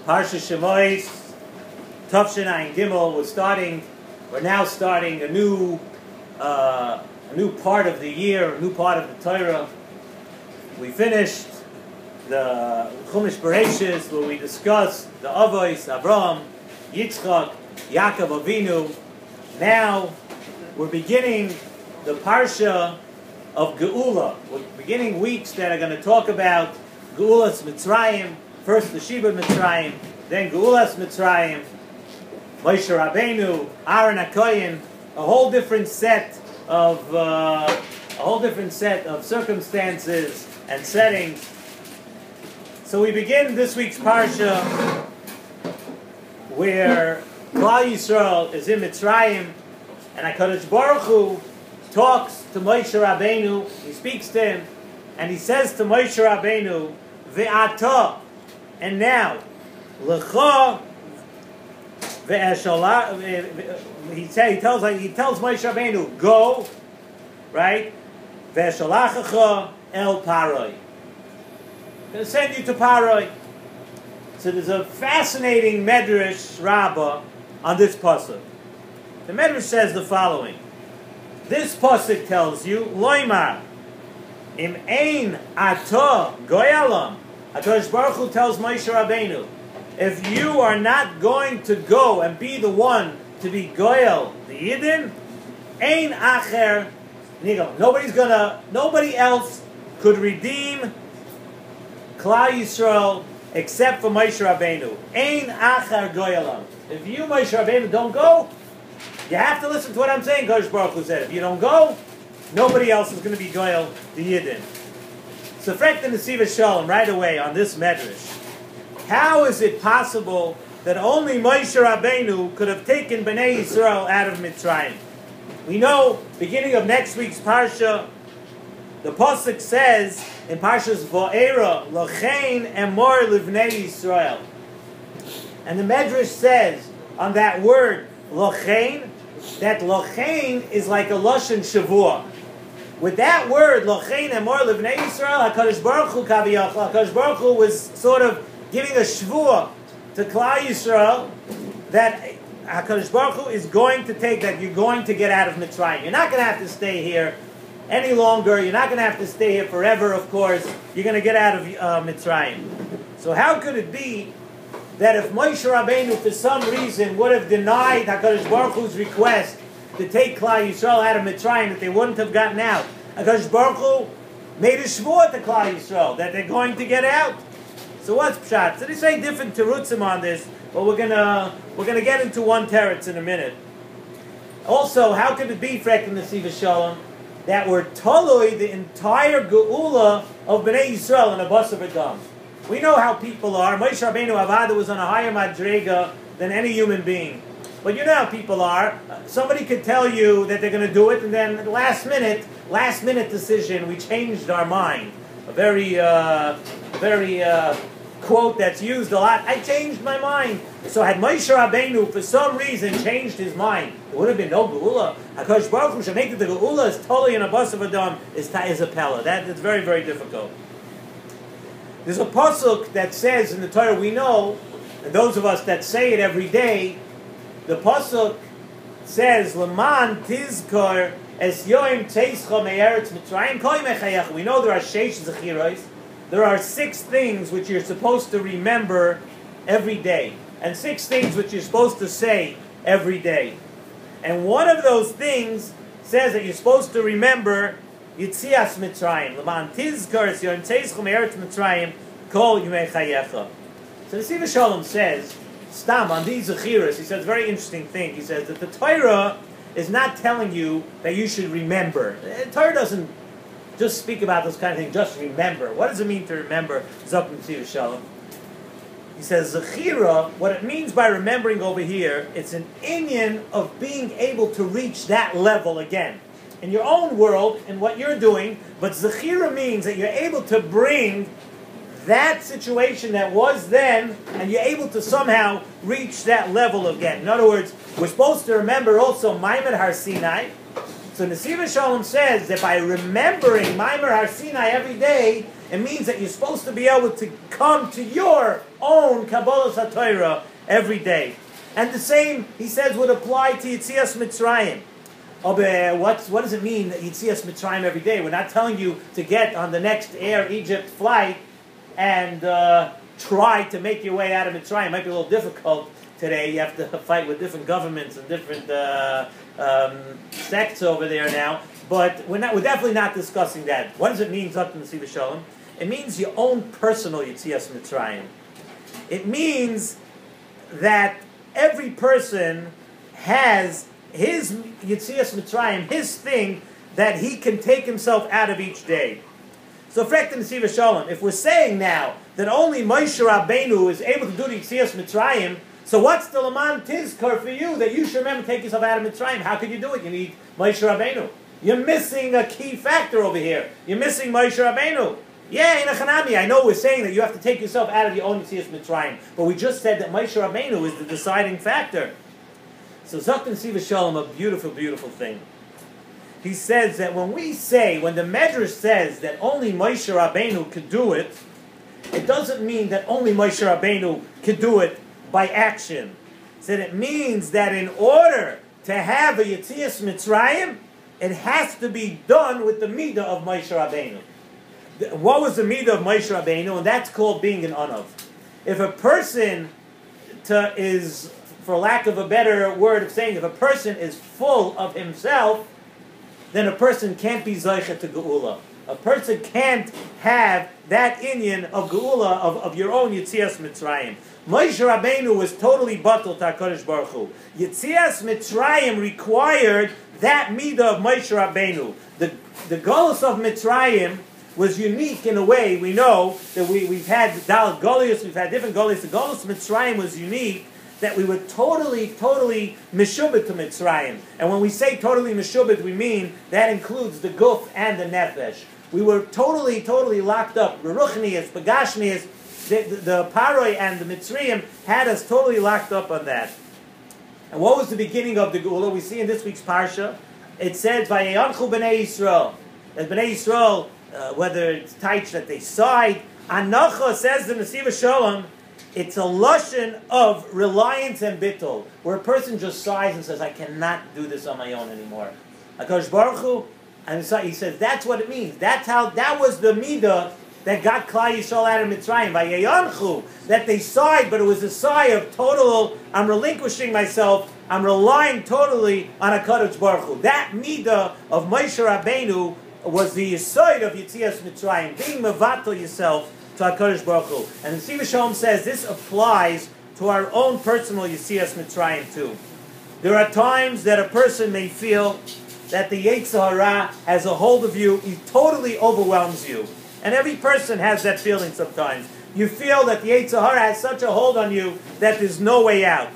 Parshas Shemos, Tavshin Ayin Gimel. We're now starting a new part of the year, a new part of the Torah. We finished the Shiur Parshas where we discussed the Avos, Avraham, Yitzchak, Yaakov Avinu. Now we're beginning the Parsha of Geula. We're beginning weeks that are going to talk about Geulas Mitzrayim. First the Shibud Mitzrayim, then Geulas Mitzrayim, Moshe Rabbeinu, Aaron HaKohen, a whole different set of circumstances and settings. So we begin this week's Parsha where Klal Yisrael is in Mitzrayim, and HaKadosh Baruch Hu talks to Moshe Rabbeinu. He speaks to him, and he says to Moshe Rabbeinu, Ve'ata, and now, L'cha ve'eshala. He tells Moshe Rabbeinu, go, right? Ve'eshalachacha el Paroi. I'm going to send you to Paroi. So there's a fascinating Medrash Rabbah on this pasuk. The Medrash says the following. This pasuk tells you, Loimar, im ein ato goyalam. HaKadosh Baruch Hu tells Moshe Rabbeinu, if you are not going to go and be the one to be goyal, the Yidden, ein acher nigel. Nobody else could redeem Klal Yisrael except for Moshe Rabbeinu. Ein acher goyalam. If you, Moshe Rabbeinu, don't go, you have to listen to what I'm saying, Kadosh Baruch Hu said. If you don't go, nobody else is going to be goyal, the Yidden. So, Frek the Nesivos Shalom right away on this medrash. How is it possible that only Moshe Rabbeinu could have taken Bnei Yisrael out of Mitzrayim? We know, beginning of next week's Parsha, the Pasuk says in Parshas Va'era, Lochein emor livnei Yisrael. And the medrash says on that word, Lochein, that Lochein is like a Lashon Shavua. With that word, Lochein emor livnei Yisrael, HaKadosh Baruch Hu kaviyachal, HaKadosh Baruch Hu was sort of giving a shvua to Klal Yisrael that HaKadosh Baruch Hu is going to take, that you're going to get out of Mitzrayim. You're not going to have to stay here any longer. You're not going to have to stay here forever, of course. You're going to get out of Mitzrayim. So how could it be that if Moshe Rabbeinu, for some reason, would have denied HaKadosh Baruch Hu's request to take Klal Yisrael out of Mitzrayim, that they wouldn't have gotten out? HaKadosh Baruch Hu made a shvua to Klal Yisrael that they're going to get out. So what's pshat? So they say different terutzim on this, but we're gonna get into one teretz in a minute. Also, how could it be, Frek and Nesivos Shalom, that we're toloi the entire geula of Bnei Yisrael in a bas v'dam? We know how people are. Moshe Rabbeinu Avada was on a higher madrega than any human being. But you know how people are. Somebody could tell you that they're going to do it, and then last minute decision, we changed our mind. A very quote that's used a lot. I changed my mind. So had Moshe Rabbeinu for some reason changed his mind, there would have been no geula. HaKadosh Baruch Hu should make it the geula is totally in a bas v'dam is a pella. That's very, very difficult. There's a pasuk that says in the Torah, we know, and those of us that say it every day, the pasuk says, "Leman tizkor es yoim teischa me'eretz Mitzrayim kol mechayach." We know there are sheish zechiros. There are 6 things which you're supposed to remember every day, and 6 things which you're supposed to say every day. And one of those things says that you're supposed to remember Yitzias Mitzrayim. Leman tizkor es yoim teischa me'eretz Mitzrayim kol mechayecha. So the Nesivos Shalom says, Stam, on these Zechiras, he says a very interesting thing. He says that the Torah is not telling you that you should remember. The Torah doesn't just speak about this kind of thing, just remember. What does it mean to remember? Zok Nesivos Shalom. He says, Zechira, what it means by remembering over here, it's an inyan of being able to reach that level again. In your own world, in what you're doing, but Zechira means that you're able to bring that situation that was then, and you're able to somehow reach that level again. In other words, we're supposed to remember also Maimer Har Sinai. So Nesivos Shalom says that by remembering Maimer Har Sinai every day, It means that you're supposed to be able to come to your own Kabbalah HaTorah every day. And the same, he says, would apply to Yetzias Mitzrayim. What does it mean that Yetzias Mitzrayim every day? We're not telling you to get on the next Air Egypt flight and try to make your way out of Mitzrayim. It might be a little difficult today. You have to fight with different governments and different sects over there now. But we're definitely not discussing that. What does it mean, Zot Nesivos Shalom? It means your own personal Yetzias Mitzrayim. It means that every person has his Yetzias Mitzrayim, his thing that he can take himself out of each day. So, Frekt Nesivos Shalom, if we're saying now that only Moshe Rabbeinu is able to do the Yetzias Mitzrayim, so what's the Laman Tizkar for you that you should remember to take yourself out of Mitzrayim? How could you do it? You need Moshe Rabbeinu. You're missing a key factor over here. You're missing Moshe Rabbeinu. Yeah, in a Chanami, I know we're saying that you have to take yourself out of your own Yetzias Mitzrayim, but we just said that Moshe Rabbeinu is the deciding factor. So Zot Nesivos Shalom, a beautiful, beautiful thing. He says that when the Medrash says that only Moshe Rabbeinu could do it, it doesn't mean that only Moshe Rabbeinu could do it by action. So it means that in order to have a Yetzias Mitzrayim, it has to be done with the midah of Moshe Rabbeinu. What was the midah of Moshe Rabbeinu? And that's called being an Anav. If a person is, for lack of a better word of saying, if a person is full of himself, then a person can't be Zaycha to Geula. A person can't have that inyan of Geula, of your own Yetzias Mitzrayim. Moshe Rabbeinu was totally batal to HaKadosh Baruch Hu. Yetzias Mitzrayim required that midah of Moshe Rabbeinu. The Golus of Mitzrayim was unique in a way. We know that we've had Dalet Golius, we've had different Golius. The Golus of Mitzrayim was unique, that we were totally meshubit to Mitzrayim. And when we say totally meshubit, we mean that includes the guf and the nefesh. We were totally locked up. Ruchnius, Bagashnius, the Paroi and the Mitzrayim had us totally locked up on that. And what was the beginning of the Geula? We see in this week's Parsha, it says, Vayeyanchu b'nei Yisrael. As b'nei Yisrael, whether it's taich that they sighed, Anacha says the Nesivos Shalom, it's a lashon of reliance and bittul, where a person just sighs and says, I cannot do this on my own anymore. HaKadosh Baruch Hu, and he says, that's what it means. That was the midah that got Klal Yisrael out of Mitzrayim. Vayeyanchu, that they sighed, but it was a sigh of total, I'm relinquishing myself, I'm relying totally on HaKadosh Baruch Hu. That midah of Moshe Rabbeinu was the yesod of Yetzias Mitzrayim, being mevatel yourself to HaKadosh Baruch Hu. And the Nesivos Shalom says this applies to our own personal Yetzias Mitzrayim too. There are times that a person may feel that the Yetzer Hara has a hold of you, he totally overwhelms you. And every person has that feeling sometimes. You feel that the Yetzer Hara has such a hold on you that there's no way out.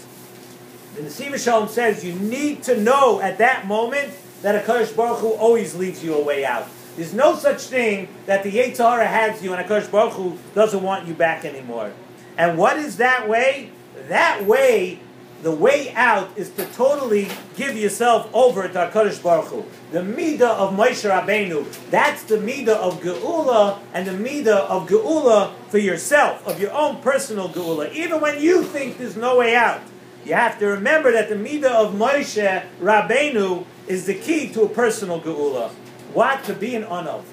The Nesivos Shalom says you need to know at that moment that HaKadosh Baruch Hu always leaves you a way out. There's no such thing that the Yetzer Hara has you and HaKadosh Baruch Hu doesn't want you back anymore. And what is that way? That way, the way out is to totally give yourself over to HaKadosh Baruch Hu. The midah of Moshe Rabbeinu, that's the midah of Geula, and the midah of Geula for yourself, of your own personal Geula. Even when you think there's no way out, you have to remember that the midah of Moshe Rabbeinu is the key to a personal Geula. What? To be an Anav.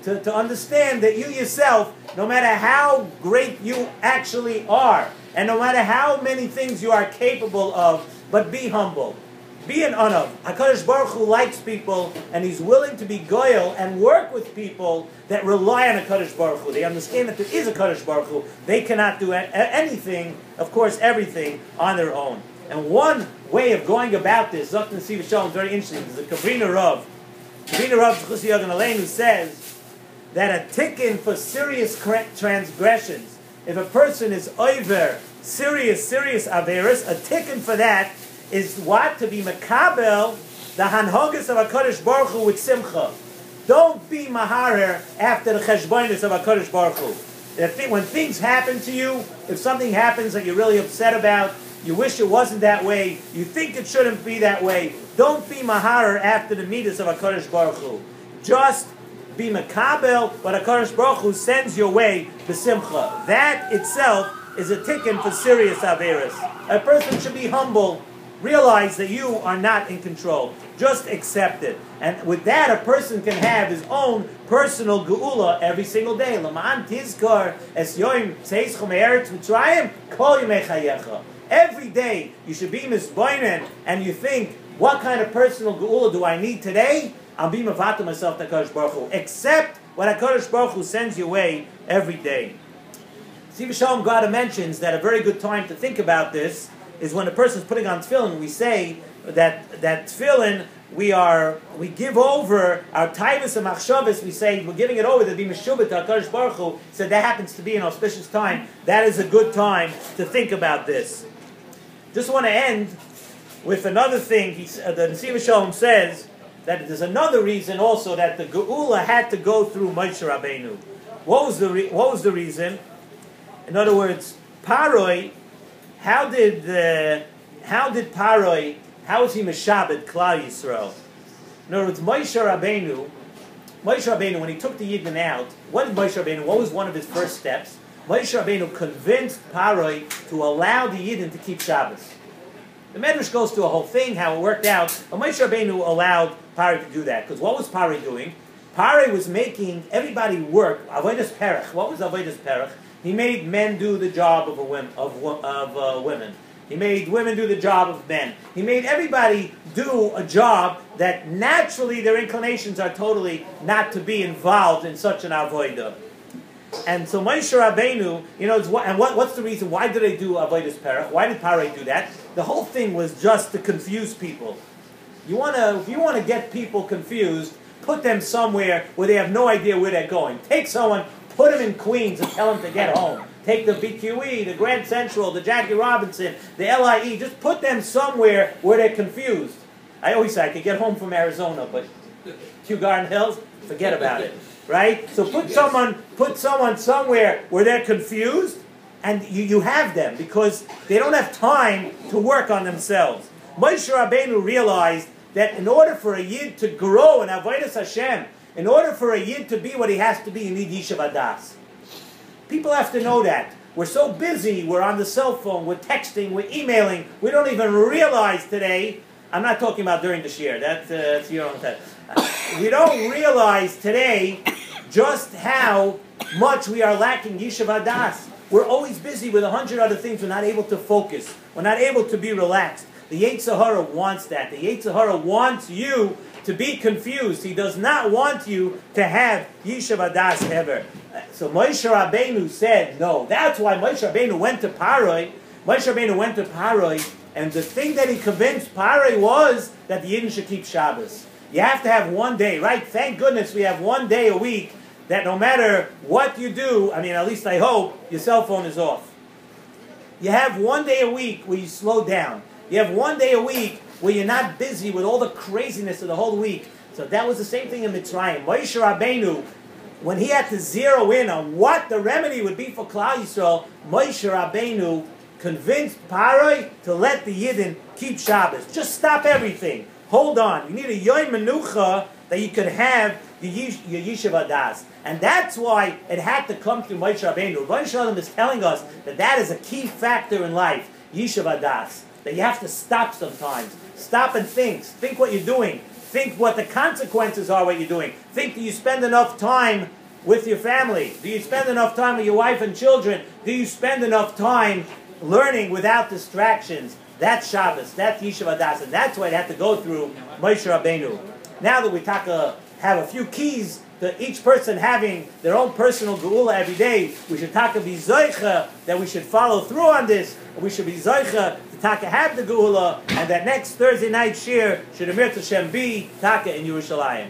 To understand that you yourself, no matter how great you actually are, and no matter how many things you are capable of, but be humble. Be an Anav. HaKadosh Baruch Hu likes people, and He's willing to be goyal and work with people that rely on HaKadosh Baruch Hu. They understand that there is a HaKadosh Baruch Hu. They cannot do anything, of course everything, on their own. And one way of going about this, Zot Nesivos Shalom, is very interesting. There's a Kavrina Rav who says that a tikkun for serious transgressions, if a person is over serious averis, a tikkun for that is what? To be makabel, the hanhogas of HaKadosh Baruch Hu with simcha. Don't be maharer after the cheshbonis of HaKadosh Baruch Hu. When things happen to you, if something happens that you're really upset about, you wish it wasn't that way, you think it shouldn't be that way, don't be maharer after the midas of HaKadosh Baruch Hu. Just be makabel what HaKadosh Baruch Hu sends your way b'simcha. That itself is a tikkun for serious averos. A person should be humble, realize that you are not in control. Just accept it. And with that, a person can have his own personal geula every single day. L'ma'an tizkar es yoim tzeischo me'eretz mitzrayim kol yimei chayecha. Every day you should be misboinen and you think, what kind of personal geula do I need today? I'll be mavato myself to HaKadosh Baruch Hu. Accept what HaKadosh Baruch Hu sends your way every day. Nesivos Shalom Gada mentions that a very good time to think about this is when a person is putting on tefillin. We say that tefillin, we give over our taivas and machshavas. We say we're giving it over to be meshubah to HaKadosh Baruch Hu. So that happens to be an auspicious time. That is a good time to think about this. Just want to end with another thing. The Nesivos Shalom says that there's another reason also that the geula had to go through Moshe Rabbeinu. What was the reason? In other words, Paroi. How was he Meshabed Klal Yisrael? In other words, Moshe Rabbeinu, when he took the Yidden out, what was one of his first steps? Moshe Rabbeinu convinced Paroi to allow the Yidden to keep Shabbos. The Medrash goes through a whole thing, how it worked out, but Moshe Rabbeinu allowed Paroi to do that. Because what was Paroi doing? Paroi was making everybody work, Avodas Perech. What was Avodas Perech? He made men do the job of women. He made women do the job of men. He made everybody do a job that naturally their inclinations are totally not to be involved in such an avodah. And so Moshe Rabbeinu, what's the reason? Why did they do avodas perech? Why did Paroi do that? The whole thing was just to confuse people. If you want to get people confused, put them somewhere where they have no idea where they're going. Take someone. Put them in Queens and tell them to get home. Take the BQE, the Grand Central, the Jackie Robinson, the LIE. Just put them somewhere where they're confused. I always say I could get home from Arizona, but Kew Garden Hills, forget about it, right? So put someone somewhere where they're confused, and you have them because they don't have time to work on themselves. Moshe Rabbeinu realized that in order for a Yid to grow in Avodas Hashem, in order for a Yid to be what he has to be, you need Yishuv Hadas. People have to know that. We're so busy, we're on the cell phone, we're texting, we're emailing, we don't even realize today, I'm not talking about during the Shiur, that's your own time. We don't realize today just how much we are lacking Yishuv Hadas. We're always busy with 100 other things, we're not able to focus, we're not able to be relaxed. The Yetzer Hara wants that. The Yetzer Hara wants you to be confused. He does not want you to have Yishuv Hadas ever. So Moshe Rabbeinu said no. That's why Moshe Rabbeinu went to Paroi. And the thing that he convinced Paroi was that the Yidden should keep Shabbos. You have to have one day, right? Thank goodness we have one day a week that no matter what you do, at least I hope, your cell phone is off. You have one day a week where you slow down. You have one day a week where you're not busy with all the craziness of the whole week. So that was the same thing in Mitzrayim. Moshe Rabbeinu, when he had to zero in on what the remedy would be for Klal Yisrael, Moshe Rabbeinu convinced Paroi to let the Yidden keep Shabbos. Just stop everything. Hold on. You need a Yom Menucha that you could have your Yishuv Hadas. And that's why it had to come through Moshe Rabbeinu. Moshe Shalom is telling us that is a key factor in life, Yishuv Hadas. That you have to stop sometimes. Stop and think. Think what you're doing. Think what the consequences are what you're doing. Think, do you spend enough time with your family? Do you spend enough time with your wife and children? Do you spend enough time learning without distractions? That's Shabbos. That's Yishuv Hadas. And that's why it had to go through Moshe Rabbeinu. Now that we have a few keys to each person having their own personal geula every day, we should be zoicha that we should follow through on this. We should be zoicha to have the geula, and that next Thursday night shiur should Emir Hashem be in Yerushalayim.